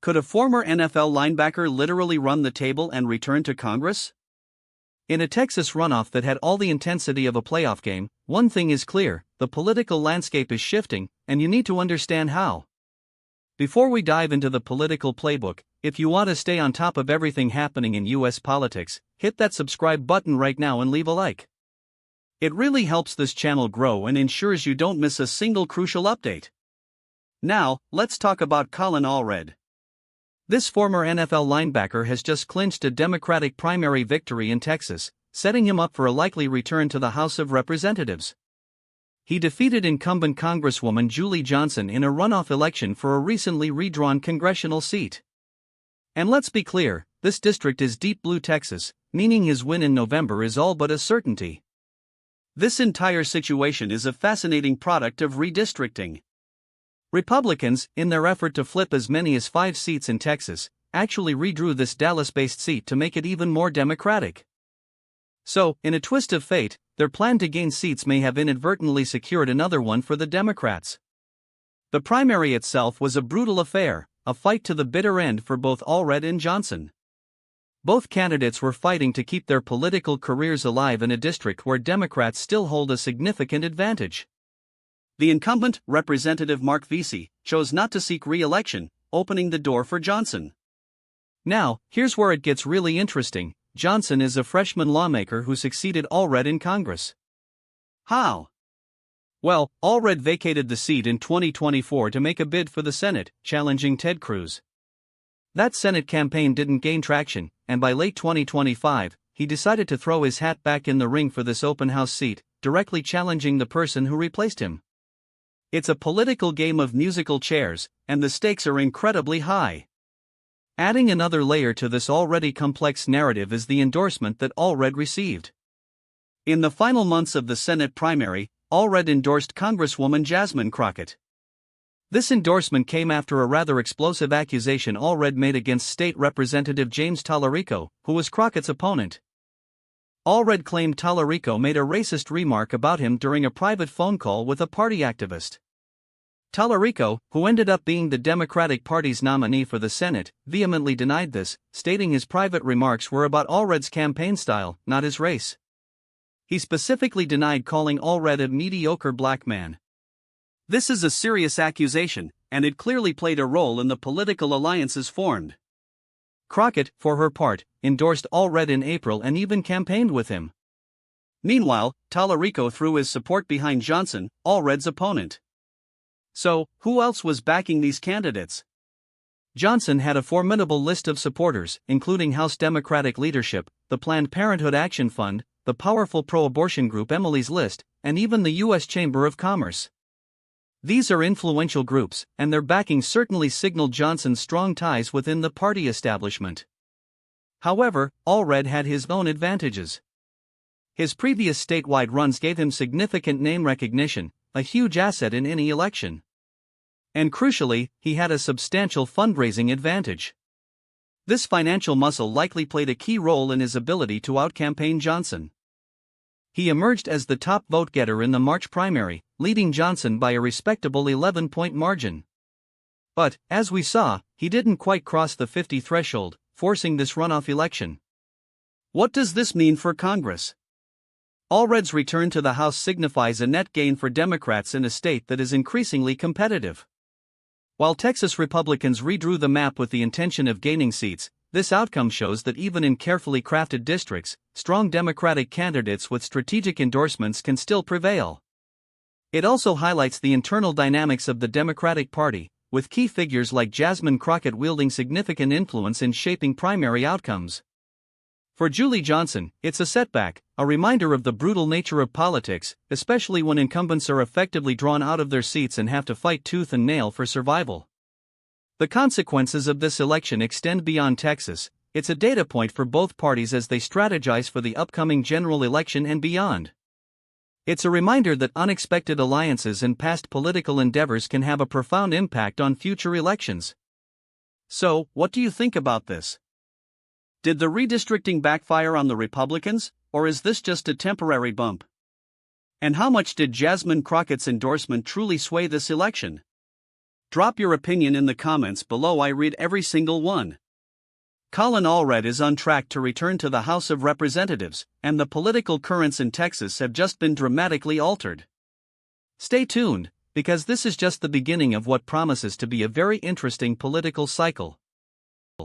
Could a former NFL linebacker literally run the table and return to Congress? In a Texas runoff that had all the intensity of a playoff game, one thing is clear: the political landscape is shifting, and you need to understand how. Before we dive into the political playbook, if you want to stay on top of everything happening in US politics, hit that subscribe button right now and leave a like. It really helps this channel grow and ensures you don't miss a single crucial update. Now, let's talk about Colin Allred. This former NFL linebacker has just clinched a Democratic primary victory in Texas, setting him up for a likely return to the House of Representatives. He defeated incumbent Congresswoman Julie Johnson in a runoff election for a recently redrawn congressional seat. And let's be clear, this district is deep blue Texas, meaning his win in November is all but a certainty. This entire situation is a fascinating product of redistricting. Republicans, in their effort to flip as many as 5 seats in Texas, actually redrew this Dallas-based seat to make it even more Democratic. So, in a twist of fate, their plan to gain seats may have inadvertently secured another one for the Democrats. The primary itself was a brutal affair, a fight to the bitter end for both Allred and Johnson. Both candidates were fighting to keep their political careers alive in a district where Democrats still hold a significant advantage. The incumbent, Representative Mark Vesey, chose not to seek re-election, opening the door for Johnson. Now, here's where it gets really interesting. Johnson is a freshman lawmaker who succeeded Allred in Congress. How? Well, Allred vacated the seat in 2024 to make a bid for the Senate, challenging Ted Cruz. That Senate campaign didn't gain traction, and by late 2025, he decided to throw his hat back in the ring for this open house seat, directly challenging the person who replaced him. It's a political game of musical chairs, and the stakes are incredibly high. Adding another layer to this already complex narrative is the endorsement that Allred received. In the final months of the Senate primary, Allred endorsed Congresswoman Jasmine Crockett. This endorsement came after a rather explosive accusation Allred made against State Representative James Tallarico, who was Crockett's opponent. Allred claimed Tallarico made a racist remark about him during a private phone call with a party activist. Tallarico, who ended up being the Democratic Party's nominee for the Senate, vehemently denied this, stating his private remarks were about Allred's campaign style, not his race. He specifically denied calling Allred a mediocre black man. This is a serious accusation, and it clearly played a role in the political alliances formed. Crockett, for her part, endorsed Allred in April and even campaigned with him. Meanwhile, Tallarico threw his support behind Johnson, Allred's opponent. So, who else was backing these candidates? Johnson had a formidable list of supporters, including House Democratic leadership, the Planned Parenthood Action Fund, the powerful pro-abortion group Emily's List, and even the U.S. Chamber of Commerce. These are influential groups, and their backing certainly signaled Johnson's strong ties within the party establishment. However, Allred had his own advantages. His previous statewide runs gave him significant name recognition, a huge asset in any election. And crucially, he had a substantial fundraising advantage. This financial muscle likely played a key role in his ability to out-campaign Johnson. He emerged as the top vote-getter in the March primary, leading Johnson by a respectable 11-point margin. But, as we saw, he didn't quite cross the 50 threshold, forcing this runoff election. What does this mean for Congress? Allred's return to the House signifies a net gain for Democrats in a state that is increasingly competitive. While Texas Republicans redrew the map with the intention of gaining seats, this outcome shows that even in carefully crafted districts, strong Democratic candidates with strategic endorsements can still prevail. It also highlights the internal dynamics of the Democratic Party, with key figures like Jasmine Crockett wielding significant influence in shaping primary outcomes. For Julie Johnson, it's a setback, a reminder of the brutal nature of politics, especially when incumbents are effectively drawn out of their seats and have to fight tooth and nail for survival. The consequences of this election extend beyond Texas. It's a data point for both parties as they strategize for the upcoming general election and beyond. It's a reminder that unexpected alliances and past political endeavors can have a profound impact on future elections. So, what do you think about this? Did the redistricting backfire on the Republicans, or is this just a temporary bump? And how much did Jasmine Crockett's endorsement truly sway this election? Drop your opinion in the comments below. I read every single one. Colin Allred is on track to return to the House of Representatives, and the political currents in Texas have just been dramatically altered. Stay tuned, because this is just the beginning of what promises to be a very interesting political cycle.